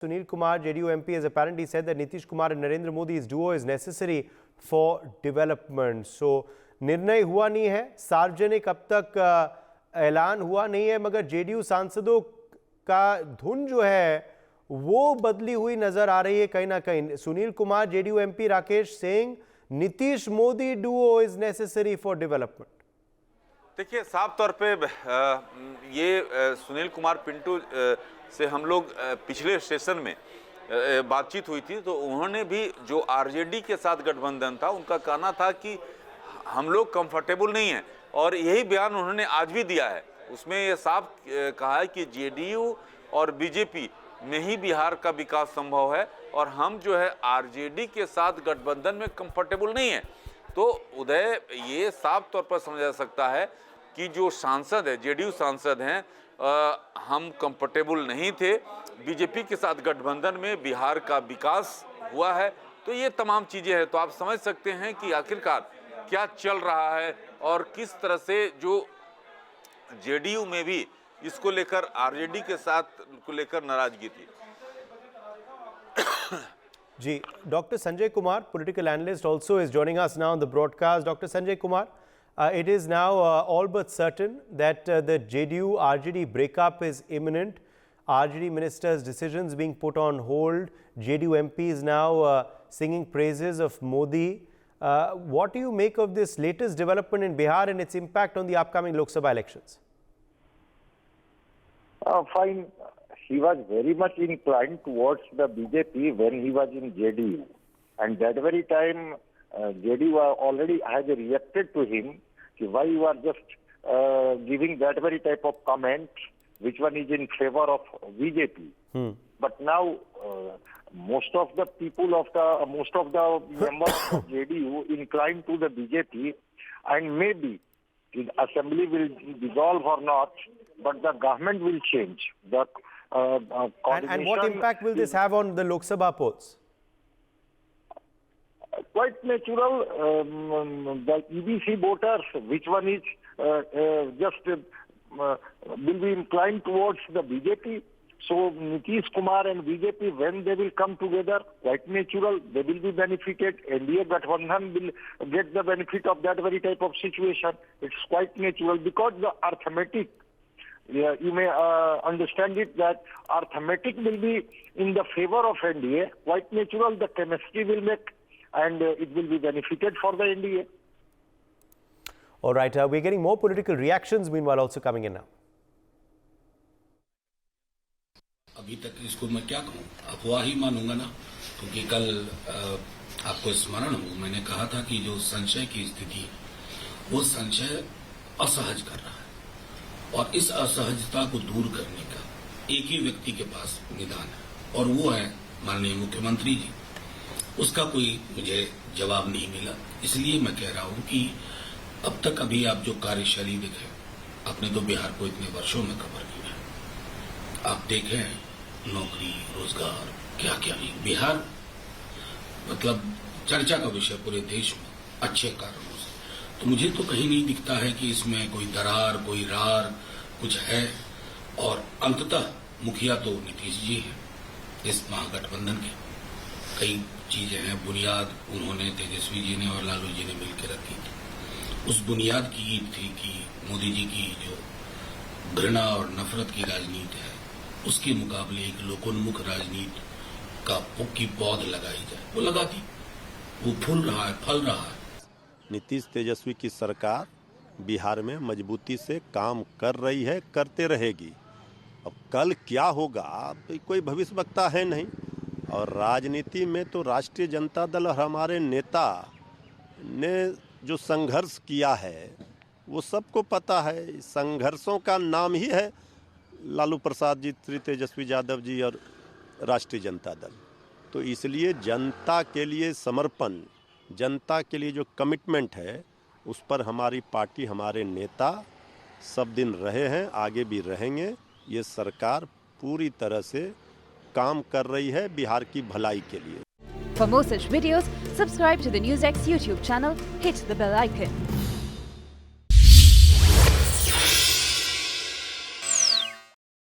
Sunil Kumar, JDU MP, has apparently said that Nitish Kumar and Narendra Modi's duo is necessary for development. So, निर्णय हुआ नहीं है, सार्वजनिक अब तक ऐलान हुआ नहीं है, मगर JDU सांसदों का धुन जो है वो बदली हुई नजर आ रही है कहीं ना कहीं. Sunil Kumar, JDU MP, Rakesh saying Nitish Modi duo is necessary for development. देखिए, साफ तौर पे ये सुनील कुमार पिंटू से हम लोग पिछले सेशन में बातचीत हुई थी, तो उन्होंने भी जो आरजेडी के साथ गठबंधन था उनका कहना था कि हम लोग कंफर्टेबल नहीं हैं, और यही बयान उन्होंने आज भी दिया है. उसमें ये साफ कहा है कि जेडीयू और बीजेपी में ही बिहार का विकास संभव है, और हम जो है आरजेडी के साथ गठबंधन में कंफर्टेबल नहीं है. तो उदय, ये साफ तौर पर समझा जा सकता है कि जो सांसद है, जेडीयू सांसद हैं, हम कंफर्टेबल नहीं थे. बीजेपी के साथ गठबंधन में बिहार का विकास हुआ है. तो ये तमाम चीज़ें हैं. तो आप समझ सकते हैं कि आखिरकार क्या चल रहा है और किस तरह से जो जेडीयू में भी इसको लेकर आरजेडी के साथ को लेकर नाराजगी थी. जी, Dr. Sanjay Kumar, political analyst, also is joining us now on the broadcast. Dr. Sanjay Kumar, it is now all but certain that the JDU-RJD breakup is imminent. RJD ministers' decisions being put on hold. JDU MPs now singing praises of Modi. What do you make of this latest development in Bihar and its impact on the upcoming Lok Sabha elections? Fine. He was very much inclined towards the BJP when he was in JDU. And that very time, JDU already has reacted to him, why you are just giving that very type of comment, which one is in favor of BJP. But now, most of the members of JDU inclined to the BJP, and maybe the assembly will dissolve or not, but the government will change. The and what impact will this have on the Lok Sabha polls? Quite natural. The EBC voters, which one is will be inclined towards the BJP. So Nitish Kumar and BJP, when they will come together, quite natural, they will be benefited. NDA Gathbandhan will get the benefit of that very type of situation. It's quite natural because the arithmetic, you may understand it, that arithmetic will be in the favor of NDA. Quite natural, the chemistry will make, and it will be benefited for the NDA. All right, we're getting more political reactions meanwhile also coming in now. अभी तक इसको मैं क्या कहूँ, अफवाह ही मानूंगा ना, क्योंकि कल आपको स्मरण हो, मैंने कहा था कि जो संशय की स्थिति वो संशय असहज कर रहा है, और इस असहजता को दूर करने का एक ही व्यक्ति के पास निदान है, और वो है माननीय मुख्यमंत्री जी. उसका कोई मुझे जवाब नहीं मिला. इसलिए मैं कह रहा हूं कि अब तक अभी आप जो कार्यशैली देखे, आपने तो बिहार को इतने वर्षों में कवर किया है, आप देखें नौकरी, रोजगार, क्या क्या नहीं, बिहार मतलब चर्चा का विषय पूरे देश में अच्छे कारणों से. तो मुझे तो कहीं नहीं दिखता है कि इसमें कोई दरार, कोई रार कुछ है. और अंततः मुखिया तो नीतीश जी हैं इस महागठबंधन के. कई चीजें हैं, बुनियाद उन्होंने, तेजस्वी जी ने और लालू जी ने मिलकर रखी थी. उस बुनियाद की ईद थी कि मोदी जी की जो घृणा और नफरत की राजनीति है, उसके मुकाबले एक लोकोन्मुख राजनीति की पौध लगाई जाए. वो लगा दी, वो फूल रहा है, फल रहा है. नीतीश तेजस्वी की सरकार बिहार में मजबूती से काम कर रही है, करते रहेगी. अब कल क्या होगा कोई भविष्यवक्ता है नहीं, और राजनीति में तो राष्ट्रीय जनता दल और हमारे नेता ने जो संघर्ष किया है वो सबको पता है. संघर्षों का नाम ही है लालू प्रसाद जी, श्री तेजस्वी यादव जी और राष्ट्रीय जनता दल. तो इसलिए जनता के लिए समर्पण, जनता के लिए जो कमिटमेंट है, उस पर हमारी पार्टी, हमारे नेता सब दिन रहे हैं, आगे भी रहेंगे. ये सरकार पूरी तरह से काम कर रही है बिहार की भलाई के लिए. For more such videos, subscribe to the NewsX YouTube channel, hit the bell icon.